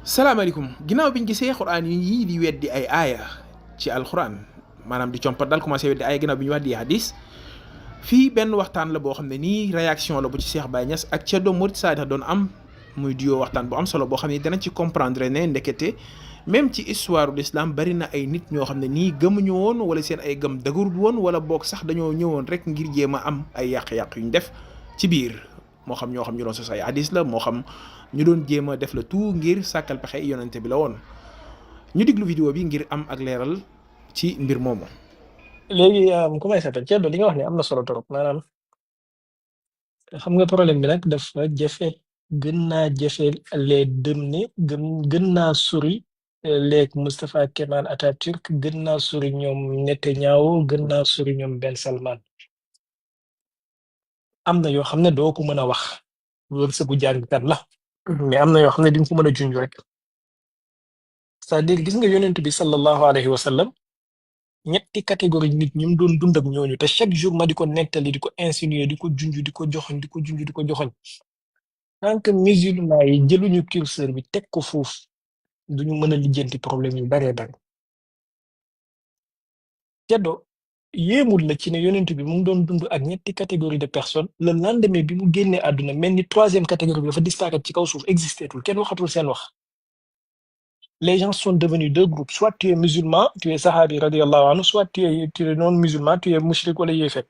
salaamaaleykum ginnaaw biñ gisee xuraan yi di weddi ay aaya ci alxuraan maanaam di compat dal commencé weddi aaya ginnaaw bi ñu wax di hadis fii benn waxtaan la boo xam ne nii réaction la bu ci Cheikh Baye Niass ak Thierno Mouride Sadikh doon am muy duo waxtaan bu am solo boo xam ne danañ ci comprendre ne ndekete même ci histoire l'islam bari na ay nit ñoo xam ne nii gëmuñu woon wala seen ay gëm dëgërul woon wala boog sax dañoo ñëwoon rek ngir jéem a am ay yàq-yàq yu ñu def ci biir moo xam ñoo xam ñu doon sos ay hadis la moo xam ñu doon jéem a def la tout ngir sàkkal pexe yonente bi la woon ñu diglu vidéo bi ngir am ak leeral ci mbir moomu. léegi comment ça s'appelle Thierno li nga wax ne am na solo trop maanaam xam nga problème bi nag dafa jafe gën naa jafe les dem ne gën naa sori leeg Moustapha Kemal Atatürk gën naa sori ñoom Netanyahu gën naa sori ñoom Ben Salman am na yoo xam ne doo ko mën a wax wërsëgu jàngkat la mais am na yoo xam ne di nga ko mën a junj rek c'est-à-dire gis nga yonent bi sallallahu alayhi wa sallam ñetti catégorie nit ñi mu doon dund ak ñooñu te chaque jour ma di ko nettali di ko insinuer di ko junj di ko joxoñ di ko junj di ko joxoñ tant que musulman yi jëluñu curseur bi teg ko foofu duñu mën a lijjanti problème yu baree bari Ceddo yéemul la ci ne yonent bi mu ngi doon dund ak ñetti catégorie de personnes le lendemain bi mu génnee àdduna mel ni troisième catégorie bi dafa disparaître ci kaw suuf existeetul kenn waxatul seen wax les gens sont devenus deux groupes soit tu es musulman tu es sahabi radiallahu anhu soit tu es non musulman tu es mushrik wala yéefet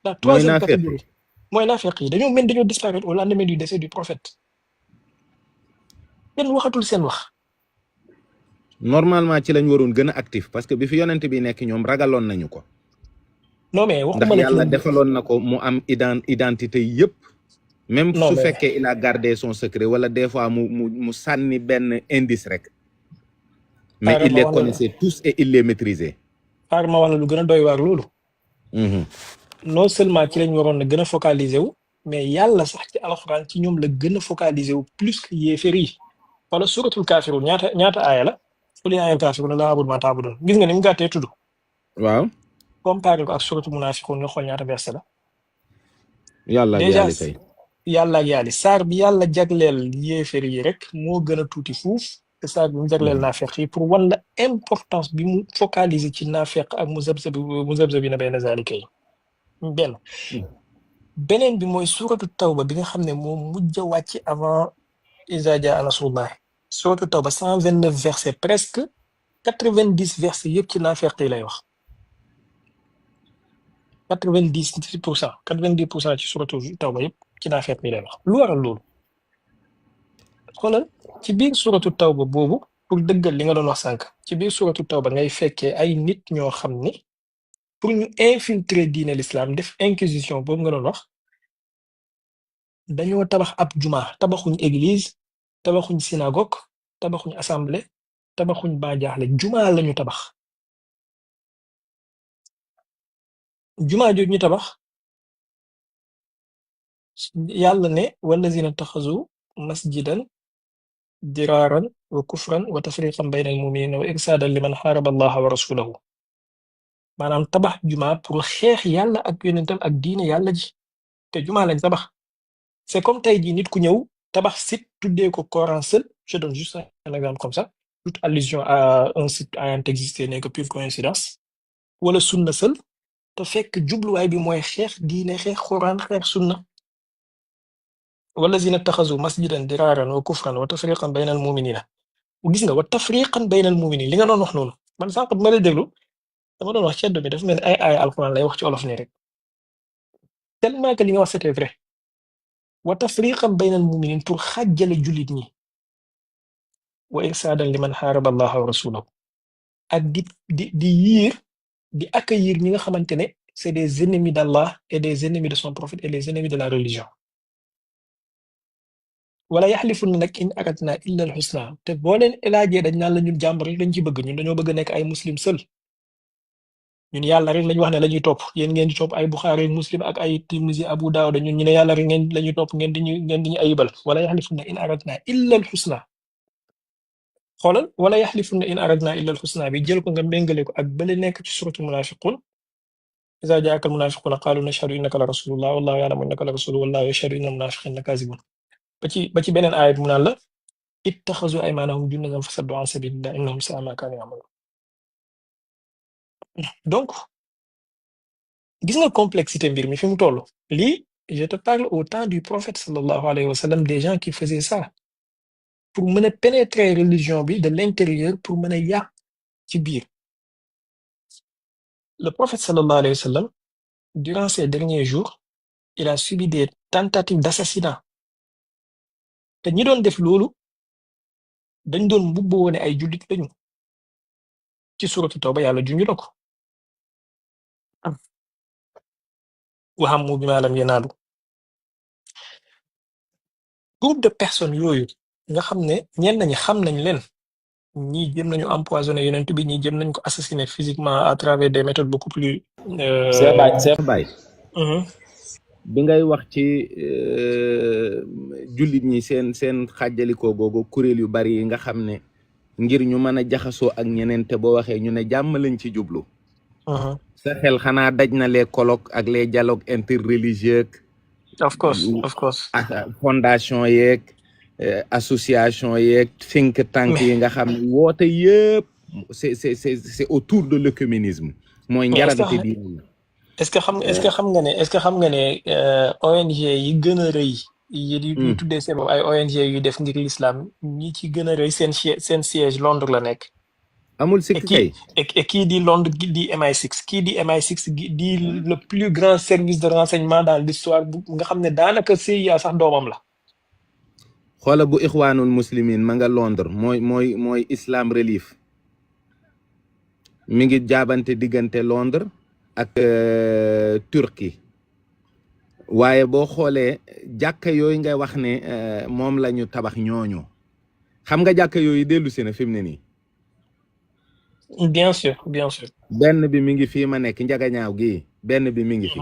la mooy troisième naafeq catégorie mooy naafeq yi dañoo disparaître au lendemain du décès du prophète kenn waxatul seen wax normalement ci lañ waroon gën a actif parce que bi fi yonent bi nekk ñoom ragaloon nañu ko non mais ndax waxuma la yàlla ci defaloon na ko mu am identité yëpp même non su mais fekkee il a gardé son secret wala des fois mu sànni benn indice rek mais xaaral il ma les wax la connaissait tous et il les maîtrisait. xaaral ma wax la lu gën a doy waar loolu Mhm. non seulement ci lañ waroon na gën a focaliser wu mais yàlla sax ci alxuraan ci ñoom la gën a focaliser wu plus que yéefar yi wala suratul kaafiruun ñaata aaya la qul yaa ayyuhal kaafiruun laa a'budu maa ta'buduun gis nga ni mu gàttee tudd waaw comparé ko ak suratul munaafiquun nga xool ñaata verset la yàlla ak déjà yàlla kay yàlla ak yàlla saar bi yàlla jagleel yéefar yi rek moo gën a tuuti fuuf te saar bi mu jagleel naafeq yi pour wan la importance bi mu focaliser ci naafeq ak muzabzabiina bayna zaalika yi benn beneen bi mooy suratu tawba bi nga xam ne moo mujj a wàcc avant izaa jaa nasrullaah suratu tawba 129 versets presque 90 versets yëpp ci naafeq yi lay wax 90% 90% ci suratu tawba yëpp ci naafeq yi lay wax lu waral loolu xoolal ci biir suratu tawba boobu pour dëggal li nga doon wax sànq ci biir suratu tawba ngay fekkee ay nit ñoo xam ni pour ñu infiltrer diine l'islam def inquisition boobu nga doon wax dañoo tabax ab juma tabaxuñ église tabaxuñ synagogue tabaxuñ assemblée tabaxuñ bajaaxle juma lañu tabax juma jooju ñu tabax yàlla ne wallazina taxazu masjidan diraaran wa kufran wa tafriqan bayna al muminina wa irsaadan liman xaaraba allaha wa rasulahu maanaam tabax juma pour xeex yàlla ak yonentam ak diine yàlla ji te juma lañ tabax c'est comme tey jii nit ku ñëw tabax site tuddee ko Coran Seul je donne juste un exemple comme ça toute allusion à un site ayant existé n'est que pure coïncidence wala sunna Seul te fekk jubluwaay bi mooy xeex diine xeex Coran xeex sunna wallazina taxazu masjidan diraaran wa kufran wa tafriqan bayna al muminina gis nga wa tafriqan bayna al muminin li nga doon wax noonu man sànq bu ma lay déglu dama doon wax ceddo bi dafa mel ni ay alquran lay wax ci olof nii rek tellement que li nga wax c'était vrai wa tafriqan bayna al muminin pour xàjjale jullit ñi wa irsaadan liman xaaraba allaha wa rasulahu ak di yiir di accueillir ñi nga xamante ne c'est des ennemis d'Allah et des ennemis de son prophète et les ennemis de la religion wala yaxlifuna nag in aradna illa al husna te boo leen laajee dañ naan la ñun jàmm rek lañ ci bëgg ñun dañoo bëgg nekk ay muslim seul ñun yàlla rek lañ wax ne la ñuy topp yéen ngeen di topp ay Bukhari Muslim ak ay Tirmizi Abu Dawud ñun ñu ne yàlla rek ngeen la ñuy topp ngeen di ñu ayibal wala yaxlifuna in aradna illa al husna xoolal wala yaxlifuna in aradna illa al husna bi jël ko nga méngale ko ak bële nekk ci suratul munafiqun iza jaaka al munafiquna qalu nashhadu innaka la rasulullah wallahu ya'lamu innaka la rasuluhu wallahu yashhadu innal munafiqina lakazibun ba ci beneen aaya bi mu naan la ittaxazu aymaanahum junnatan fasaddu an sabilillah innahum sa'a ma kaanu ya'maluun. Donc gis nga complexité mbir mi fi mu toll lii je te parle au temps du prophète sallallahu alayhi wa sallam des gens qui faisaient ça pour mën a pénétrer religion bi de l'intérieur pour mën a yàq ci biir. Le prophète sallallahu alayhi wa sallam durant ces derniers jours il a subi des tentatives d'assassinat te ñi doon def loolu dañ doon mbubboo ne ay jullit lañu ci suratu tawba yàlla junj na ko wa hammu bimaa lam yanaalu. Groupe de personnes yooyu nga xam ne ñenn ñi xam nañ leen ñii jëm nañu empoisonné yonent bi ñii jëm nañ ko assassiner physiquement à travers des méthodes beaucoup plus. Cheikh Baye Mhm. bi ngay wax ci jullit ñi seen xàjjalikoo googu kuréel yu bari yi nga xam ne ngir ñu mën a jaxasoo ak ñeneen te boo waxee ñu ne jàmm lañ ci jublu. Mhm. sa xel xanaa daj na les colloques ak les dialogues interreligieux Of course. ak fondation yeeg association yeeg think tank yi nga xam ne woote yëpp c'est autour de l'œcuménisme mooy Mais njarante bi est-ce que xam nga ne ONG yi gën a rëy yi di tuddee seen bopp ay ONG yu def ngir l'islam ñi ci gën a rëy seen siège Londres la nekk. amul sikk kay et kii di Londres di MI6 kii di MI6 di le plus grand service de renseignement dans l'histoire bu nga xam ne daanaka CIA sax doomam la. xoola bu ixwaanul muslimin ma nga Londres mooy Islam Relief mi ngi jaabante diggante Londres ak Turquie waaye boo xoolee jàkka yooyu ngay wax ne moom la ñu tabax ñooñu xam nga jàkka yooyu dellu si na fi mu ne nii. bien sûr. benn bi mi ngi fii ma nekk njagañaaw gi benn bi mi ngi fi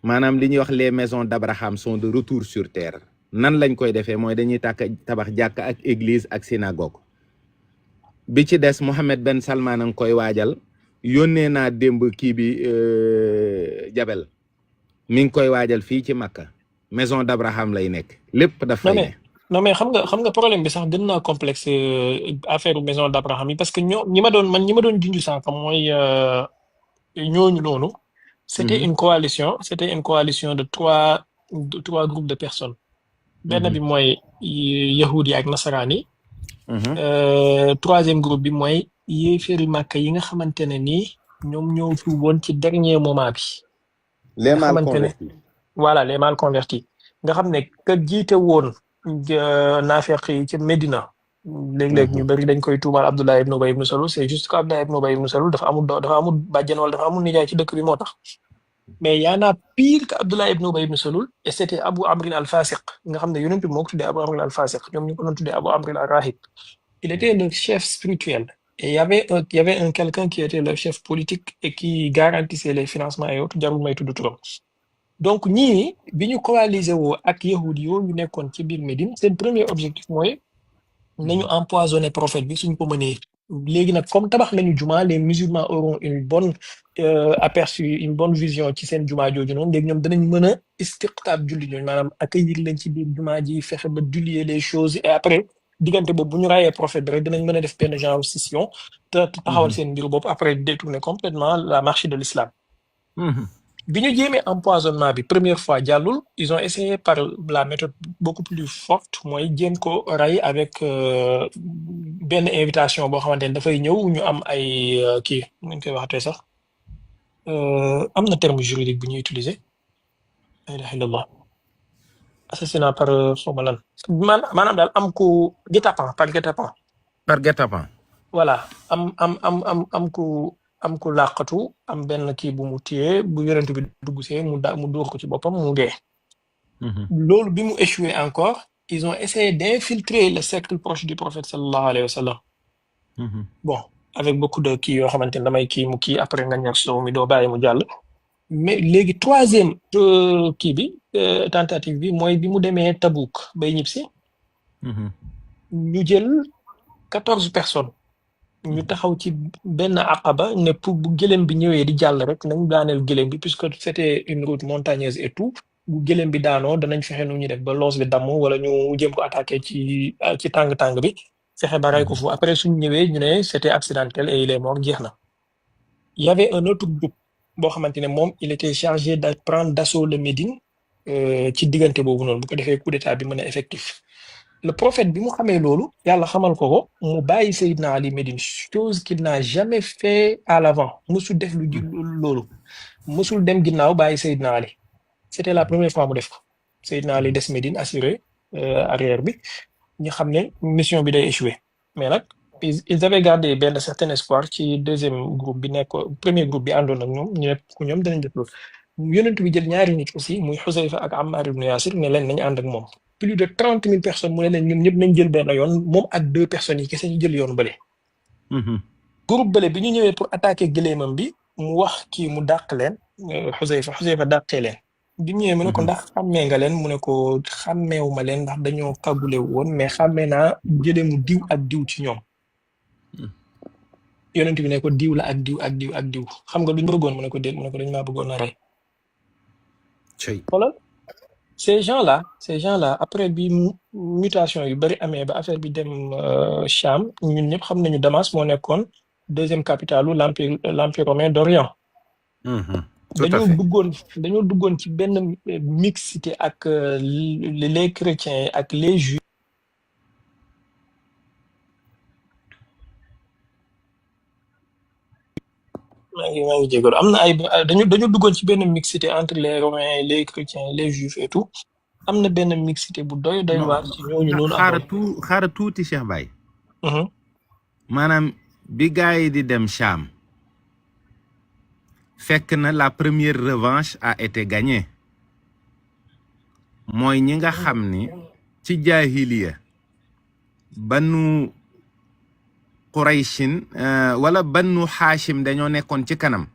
maanaam li ñuy wax les maisons d'Abraham sont de retour sur terre nan lañ koy defee mooy dañuy tabax jàkka ak église ak synagogue bi ci des Mohammed Ben Salman a ngi koy waajal yónnee naa démb kii bi Jabel mi ngi koy waajal fii ci Makka maison d'Abraham lay nekk lépp dafay ne. non mais xam nga problème bi sax gën naa complexe affaire maison d'Abraham yi parce que ñi ma doon junj sànq mooy ñooñu noonu. C'était une coalition de trois groupes de personnes. benn bi mooy yahudi ak nasaraan yi. Troisième groupe bi mooy yéeféeri Màkka yi nga xamante ne nii ñoom ñoo tuuboon ci dernier moment bi. les mal convertis. Voilà les mal convertis nga xam ne ka jiite woon naafeq yi ci Médina. léeg-léeg ñu bëri dañ koy tuumaal Abdullah ibn Ubay ibn Salul c'est juste que Abdullah ibn Ubay ibn Salul dafa amul bàjjen wala dafa amul nijaay ci dëkk bi moo tax. mais y en a pire que Abdullah ibn Ubay ibn Salul et c'était Abu Amrin al-Fasiq nga xam ne yonent bi moo ko tuddee Abu Amrin al-Fasiq ñoom ñu ko doon tuddee Abu Amrin al-Rahib. Il était le chef spirituel et il y avait un quelqu'un qui était le chef politique et qui garantissait les financements et autres jarul may tudd turam. donc ñii bi ñu coalisé woo ak yahudi yooyu nekkoon ci biir Médine seen premier objectif mooy nañu empoisonner prophète bi suñ ko mënee. léegi nag comme tabax nañu juma les musulmans auront une bonne aperçu une bonne vision ci seen juma jooju noonu léegi ñoom danañ mën a istiqtaab julli ñooñu maanaam accueillir leen ci biir juma ji fexe ba dulier les choses et après diggante boobu bu ñu raayee prophète bi rek dinañ mën a def benn genre scission te taxawal seen mbiru bopp après détourner complètement la marche de l'islam. bi ñu jéemee empoisonnement bi première fois jàllul ils ont essayé par la méthode beaucoup plus forte mooy jéem ko ray avec benn invitation boo xamante ne dafay ñëw ñu am ay kii nu ñu koy waxatee sax am na terme juridique bu ñuy utiliser la ilaha illallah assassinat par xawma lan maanaam daal am ku guet-apens par guet-apens voilà am ku làqatu am benn kii bu mu téye bu yonent bi dugg see mu dóor ko ci boppam mu dee. loolu bi mu échoué encore ils ont essayé d'infiltrer le cercle proche du prophète sallallahu alayhi wa sallam. bon avec beaucoup de kii yoo xamante ne damay kii mu kii après nga ñor soow mi doo bàyyi mu jàll. mais léegi troisième kii bi tentative bi mooy bi mu demee Tabouk bay ñibbisi. ñu jël 14 personnes. ñu taxaw ci benn aqaba ne pour bu gëlëm bi ñëwee di jàll rek nañ daaneel gëlëm bi puisque c'était une route montagneuse et tout bu gëléem bi daanoo danañ fexe nu ñuy def ba loos bi damm wala ñu jéem ko attaqué ci tàng-tàng bi fexe ba rey ko fu après suñ ñëwee ñu ne c'était accidentel et il est mort jeex na. Il y avait un autre groupe boo xamante ne moom il était chargé de prendre d'assaut le Médine ci diggante boobu noonu bu ko defee coup d'état bi mën a effectif. Le prophète bi mu xamee loolu yàlla xamal ko mu bàyyi Seydina Ali Médine chose qu'il n'a jamais fait à l'avant musul def lu ji loolu musul dem ginnaaw bàyyi Seydina Ali c'était la première fois mu def ko Seydina Ali des Médine assuré arrière bi ñu xam ne mission bi day échoué mais nag ils avaient gardé benn certain espoir ci deuxième groupe bi nekk premier groupe bi àndoon ak ñoom ñu ne ñoom danañ def loolu yonent bi jël ñaari nit aussi muy Xusayfa ak Ammar ibn Yasir ne leen nañu ànd ak moom plus de 30 000 personnes mu ne leen ñun ñëpp nañ jël benn yoon moom ak 2 personnes yi kese ñu jël yoon bële. Groupe bële bi ñu ñëwee pour attaquer gëléemam bi mu wax kii mu dàq leen Xusayfa dàqee leen bi ñëwee mu ne ko ndax xàmmee nga leen mu ne ko xàmmeewu ma leen ndax dañoo kagule woon mais xàmmee naa gëléemu diw ak diw ci ñoom yonent bi ne ko diw la ak diw ak diw ak diw xam nga luñ bëggoon mu ne ko déet mu ne ko dañ maa bëggoon a rey. Voilà. Ces gens-là après bi mutation yu bari amee ba affaire bi dem Cham ñun ñëpp xam nañu Damas moo nekkoon deuxième capitalu l'empire romain d'Orient. dañoo duggoon ci benn mixité ak les chrétiens ak les juifs. maa ngi jégalu am na ay dañu duggoon ci benn mixité entre les romains les chrétiens les juifs et tout. am na benn mixité bu doy waar ci ñooñu noonu. xaaral tuuti Cheikh Baye. maanaam bi gars yi di dem Cham fekk na la première revanche a été gagnée mooy ñi nga xam ni ci jaahiliya banu Qurayshin wala banu Hashim dañoo nekkoon ci kanam.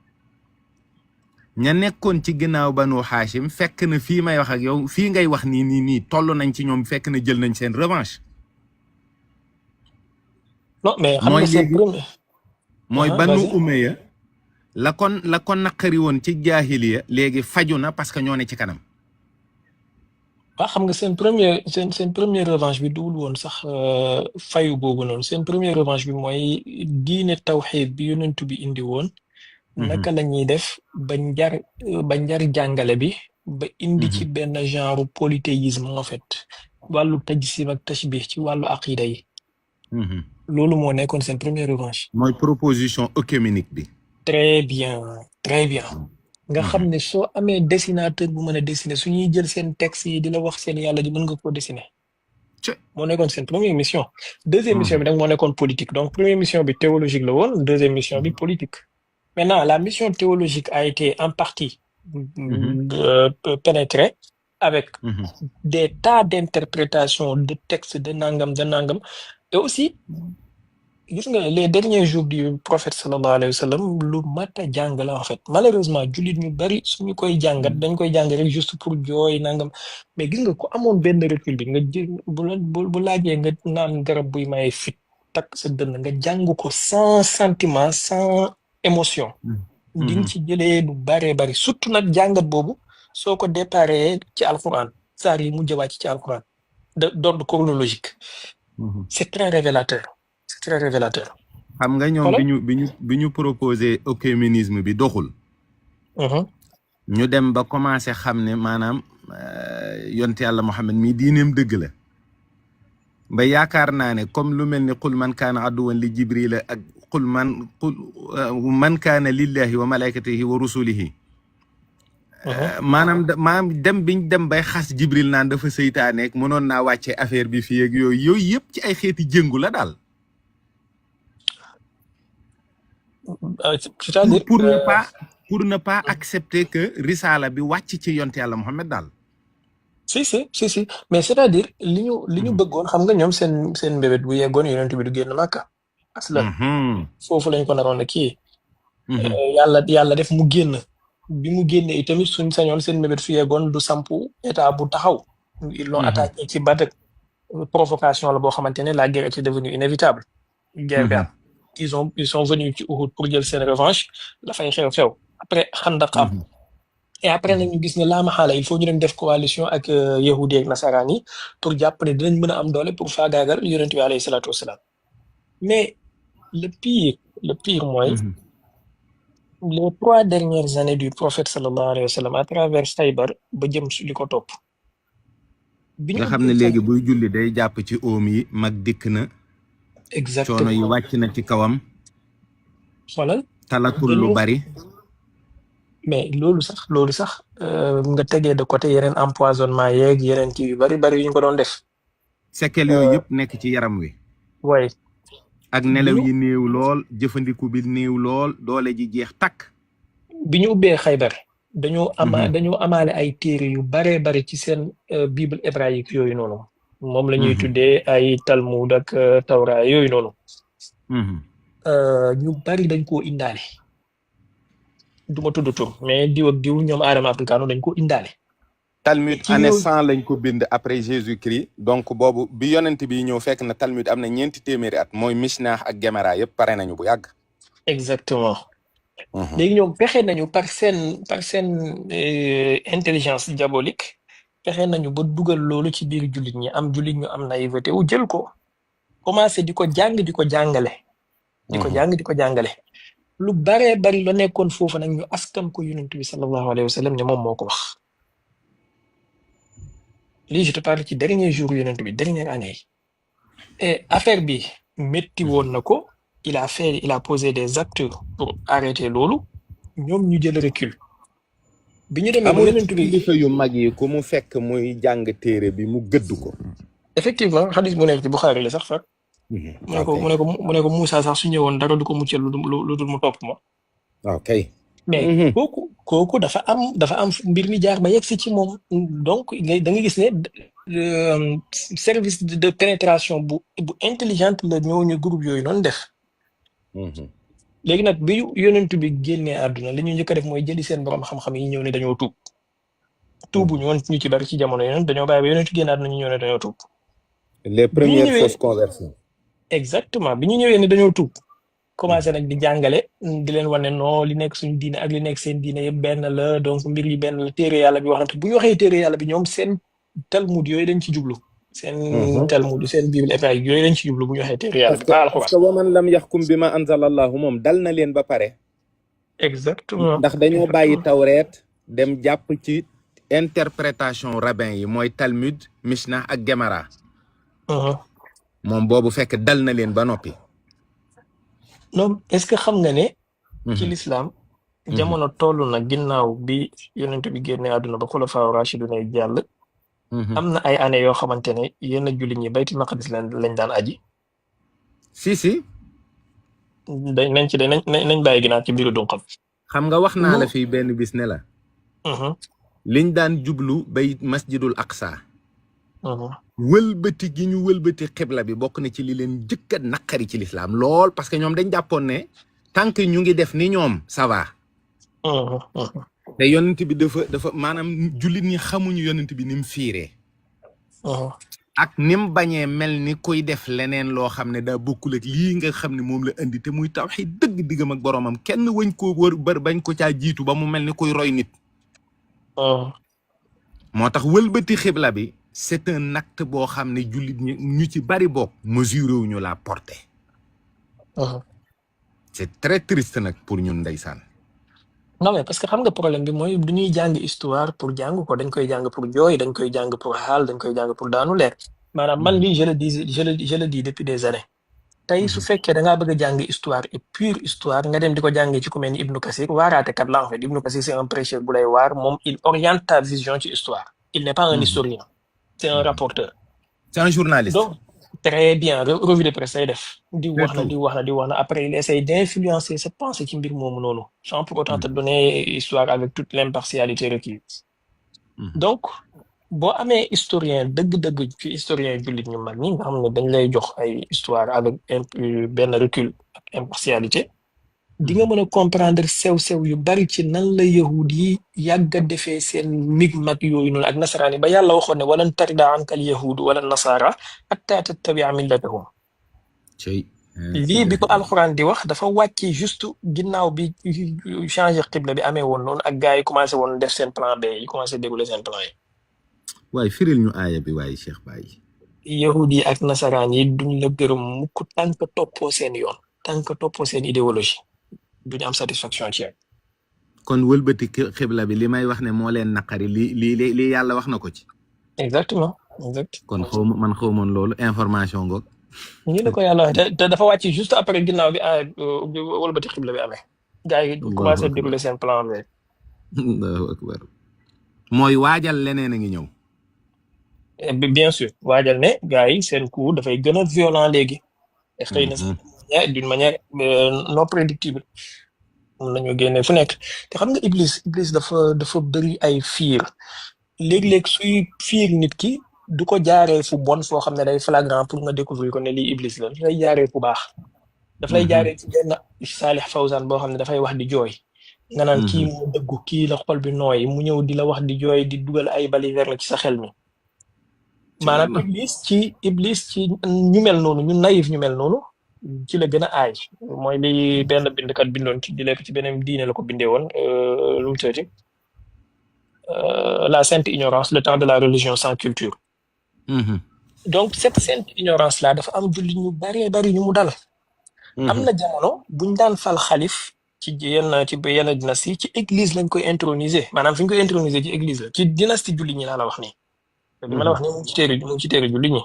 ña nekkoon ci ginnaaw banu Hashim fekk na fii may wax ak yow fii ngay wax nii toll nañ ci ñoom fekk na jël nañ seen revanche. non mais xam nga c'est premier mooy banu Umayya la kon naqari woon ci jaahiliya léegi faju na parce que ñoo ne ci kanam. waaw xam nga seen première revanche bi duwul woon sax fayu boobu noonu seen première revanche bi mooy diine tawxiid bi yonentu bi indi woon. naka la ñuy def ba njar jàngale bi ba indi ci benn genre polythéisme en fait wàllu tajsim ak tashbih ci wàllu aqida yi. loolu moo nekkoon seen première revanche. mooy proposition œcuménique bi. très bien nga xam ne soo amee dessinateur bu mën a dessiner su ñuy jël seen texte yi di la wax seen yàlla ji mën nga koo dessiner. moo nekkoon seen première mission. deuxième mission bi nag moo nekkoon politique donc première mission bi théologique la woon deuxième mission bi politique. Maintenant, la mission théologique a été en partie pénétrée avec des tas d'interprétations de textes de nangam. Et aussi, les derniers jours du prophète sallallahu alayhi wa sallam, lu mata jàng la en fait. Malheureusement, jullit ñu bari suñu koy jàngat dañ koy jàng rek juste pour jooy nangam mais gis nga ko amoon benn recul bi nga jël bu laajee nga naan garab buy may fit takk sa dënn nga jàng ko sans sentiment sans émotion di nga ci jëlee lu bari surtout nag jàngat boobu soo ko déparé ci alquran saar yi mujj wàcc ci alquran d'ordre chronologique c'est très révélateur xam nga ñoom bi ñu proposé œcuménisme bi doxul ñu dem ba commencé xam ne maanaam yonte yàlla Muhammad mi diineem dëgg la ba yaakaar naa ne comme lu mel ni qul man kaana aduwan li jibrila ak qul man kaana lillahi wa malaikatihi wa rusulihi maanaam dem biñ dem bay xas jibril naan dafa seytaaneeg mënoon naa wàcce affaire bi fii ak yooyu yëpp ci ay xeeti jëngu la daal c'est-à-dire pour ne pas accepter que risala bi wàcc ci yonte yàlla Muhammad daal si mais c'est-à-dire li ñu bëggoon xam nga ñoom seen mbébét bu yeggoon yonent bi du génn Makka aslan foofu lañ ko naroon a kii yàlla def mu génn bi mu génnee itamit suñ sañoon seen mbébét su yeggoon du sampu état bu taxaw ils l'ont attaqué ci Badr provocation la boo xamante ne la guerre était devenue inévitable guerre bi am ils sont venus ci Uhud pour jël seen revanche la fay xew après Xandaq am et après nag ñu gis ne laa maxaala il faut ñu dem def coalition ak yahudi ak nasaraan yi pour jàpp ne dinañ mën a am doole pour faagaagal yonent bi alayhi salaatu wasalaam mais le pire mooy les 3 dernières années du prophète sallallahu alayhi wa sallam à travers Xaybar ba jëm su li ko topp bi ñu nga xam ne léegi buy julli day jàpp ci oom yi mag dikk na coono exactement yi wàcc na ci kawam xoolal talatul lu dañoo bari mais loolu sax nga tegee de côté yeneen empoisonnement yeeg yeneen kii yu bari yu ñu ko doon def séquelles yooyu yëpp nekk ci yaram wi waaye ak nelaw yi néew lool jëfandiku bi néew lool doole ji jeex takk bi ñu ubbee Xaybar dañoo amaale ay téere yu bare ci seen bible hébraïque yooyu noonu moom la ñuy tuddee ay Talmud ak Tawra yooyu noonu ñu bari dañ koo indaale du ma tudd tur mais diw ak diw ñoom aadama africaano dañ ko indaale Talmud année 100 lañ ko bind après Jésus-Christ donc boobu bi yonent bi ñëw fekk na Talmud am na 4 téeméeri at mooy Mishnah ak Gemara yëpp pare nañu bu yàgg exactement léegi ñoom pexe nañu par seen intelligence diabolique pexe nañu ba dugal loolu ci biir jullit ñi am jullit ñu am naïveté wu jël ko commencé di ko jàng di ko jàngale di ko jàngale lu baree bari la nekkoon foofu nag ñu askan ko yonent bi sallallahu alayhi wa sallam ne moom moo ko wax lii je te parle ci dernier jour yonent bi dernière année et affaire bi métti woon na ko il a posé des actes pour arrêter loolu ñoom ñu jël recul bi ñu demee ba yonent bi kilifa yu mag yi ku mu fekk muy jàng téere bi mu gëdd ko effectivement xadis bu nekk ci Buxaari la sax fak mu ne ko Moussa sax su ñëwoon dara du ko muccal lu dul mu topp ma ok mais kooku dafa am mbir mi jaar ba yegg si ci moom donc da nga gis ne service de pénétration bu intelligente la ñooñu groupe yooyu noonu def léegi nag bi yonent bi génnee àdduna li ñu njëkk a def mooy jëli seen borom xam-xam yi ñëw ne dañoo tuubu ñu woon ñu ci bari ci jamono yonent dañoo bàyyi ba yonent génne àdduna ñu ñëw ne dañoo tuub les premières fausses conversions exactement bi ñu ñëwee ne dañoo tuub commencé nag di jàngale di leen wane non li nekk suñu diine ak li nekk seen diine yëpp benn la donc mbir yi benn la téere yàlla bi waxante bu ñu waxee téere yàlla bi ñoom seen talmud yooyu dañ ci jublu seen talmud seen bible hébraïque yooyu dañ ci jublu bu ñu waxee téere yàlla bi parce que waman lam yaxkum bi ma anzalallahu moom dal na leen ba pare exactement ndax dañoo bàyyi tawreet dem jàpp ci interprétation rabbin yi mooy Talmud Mishnah ak Gemara moom boobu fekk dal na leen ba noppi non est-ce que xam nga ne ci l'islam jamono toll na ginnaaw bi yonent bi génne àdduna ba xulafaa rashidun ay jàll am na ay années yoo xamante ne yenn jullit ñi baytul maqdis lañ daan aji si nañ bàyyi ginnaaw ci biiru dunqam xam nga wax naa la fii benn bis ne la liñ daan jublu bay masjidul aqsa wëlbati gi ñu wëlbati xibla bi bokk na ci li leen jëkk a naqari ci l'islam lool parce que ñoom dañ jàppoon ne tant que ñu ngi def ni ñoom ça va te yonent bi dafa maanaam jullit ñi xamuñu yonent bi ni mu fiiree ak ni mu bañee mel ni kuy def leneen loo xam ne daa bokkul ak lii nga xam ne moom la indi te muy tawxiid dëgg diggam ak boroomam kenn wañ ko wër bañ ko caa jiitu ba mu mel ni kuy roy nit moo tax wëlbati xibla bi c'est un acte boo xam ne jullit ñi ñu ci bari bokk mesuré wuñu la portée c'est très triste nag pour ñun ndeysaan non mais parce que xam nga problème bi mooy du ñuy jàng histoire pour jàng ko dañ koy jàng pour jooy dañ koy jàng pour xaal dañ koy jàng pour daanu leer maanaam man lii je le dis depuis des années tey su fekkee da ngaa bëgg a jàng histoire et pure histoire nga dem di ko jàngee ci ku mel ni Ibnu Kasir waaraatekat la en fait Ibnu Kasir c'est un prêcheur bu lay waar moom il oriente ta vision ci histoire il n'est pas un historien c'est un rapporteur c'est un journaliste donc très bien revue de presse lay def di wax na après il essaye d'influencer sa pensée ci mbir moomu noonu sans pour autant te donner histoire avec toute l'impartialité requise donc boo amee historien dëgg-dëgg ci historien jullit ñu mag ñi nga xam ne dañ lay jox ay histoire avec benn recul ak impartialité di nga mën a comprendre sew-sew yu bari ci nan la yahud yi yàgg a defee seen mig mag yooyu noonu ak nasaraan yi ba yàlla waxoon ne walan tarda anka al yahud wala nasara hatta tattabia millatahum lii bi ko alxuraan di wax dafa wàcc juste ginnaaw bi changer xibla bi amee woon noonu ak gars yi commencé woon def seen plan B yi commencé dérouler seen plan yi. waaye firil ñu aaya bi waaye Cheikh Baye. yahud yi ak nasaraan yi duñ la gërëm mukk tant que toppoo seen yoon tant que toppoo seen idéologie duñu am satisfaction ci yow. kon wëlbati xibla bi li may wax ne moo leen naqari li yàlla wax na ko ci. exactement exact. kon man xawmoon loolu information ngoog. ñi la ko yàlla wax te dafa wàcc juste après ginnaaw bi wëlbati xibla bi amee. gars yi commencé dérouler seen plan B. Allahu akbar mooy waajal leneen a ngi ñëw. bien sûr waajal ne gars yi seen coup dafay gën a violent léegi. te xëy na sax d'une manière non prédictible. mun nañu génne fu nekk te xam nga Iblis dafa bëri ay fiir léeg-léeg suy fiir nit ki du ko jaaree fu bon foo xam ne day flagrant pour nga découvrir ko ne lii Iblis la dafay jaaree fu baax. daf lay jaaree ci benn Salih Fawzan boo xam ne dafay wax di jooy. nga naan kii moo dëggu kii la xol bi nooy mu ñëw di la wax di jooy di dugal ay balivernes ci sa xel mi. maanaam Iblis ci ñu mel noonu ñu naïf ñu mel noonu. ci la gën a aay mooy li benn bindkat bindoon ci di lekk ci beneen diine la ko bindee woon lu mu tëddee la sainte ignorance le temps de la religion sans culture. donc cette sainte ignorance là dafa am jullit ñu bari ñu mu dal. am na jamono buñ daan fal xalif ci yenn dynastie ci église lañ koy introniser maanaam fi ñu koy introniser ci église la ci dynastie jullit ñi laa la wax nii. li ma la wax nii mu ngi ci téere jullit ñi.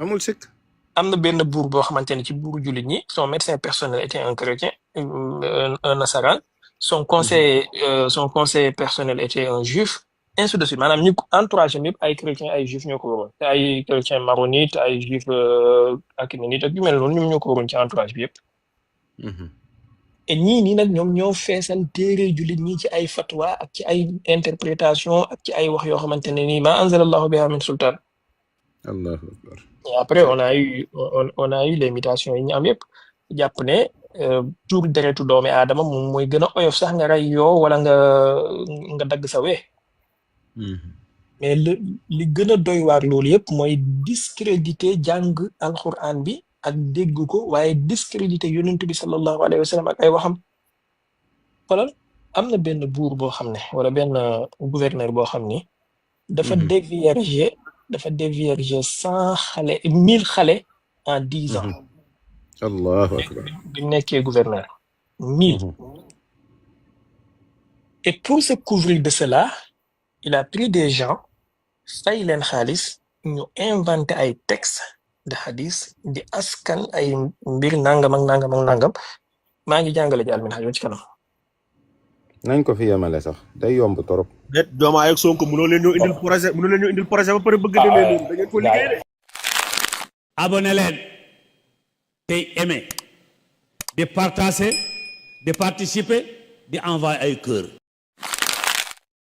amul sikk. am na benn buur boo xamante ne ci buuru jullit ñi son médecin personnel était un chrétien un nasaran son conseiller personnel était un juif ainsi de suite maanaam ñu entourage yëpp ay chrétien ay juif ñoo ko waroon te ay chrétien maronite ay juif achaéménite ak yu mel noonu ñoom ñoo ko waroon ci entourage bi yëpp. et ñii nii nag ñoom ñoo feesal téere jullit ñi ci ay fatwa ak ci ay interprétation ak ci ay wax yoo xamante ne nii ma anzalallahu biha min sultan. Allahu akbar. Et après on a eu les mutations yi ñu am yëpp jàpp ne tuur deretu doomi aadama moom mooy gën a oyof sax nga rey yoo wala nga dagg sa wee. mais li gën a doy waar loolu yëpp mooy discréditer jàng alquran bi ak dégg ko waaye discréditer yonent bi sallallahu alayhi wa sallam ak ay waxam. xoolal am na benn buur boo xam ne wala benn gouverneur boo xam ni. dafa dévierger 1000 xale en 10 ans. Allahu akbar. bi mu nekkee gouverneur 1000. et pour se couvrir de cela il a pris des gens fay leen xaalis ñu inventé ay textes de hadith di askan ay mbir nangam ak nangam maa ngi jàngale ji alminhaj ci kanam. nañ ko fi yemale sax day yomb torop. déet Diomaye ak Sonko mënoo leen ñoo indil projet ba pare bëgg de leen da ngeen ko liggéey de. abonné leen tey aimé di partager di participer di envoyer ay cœur.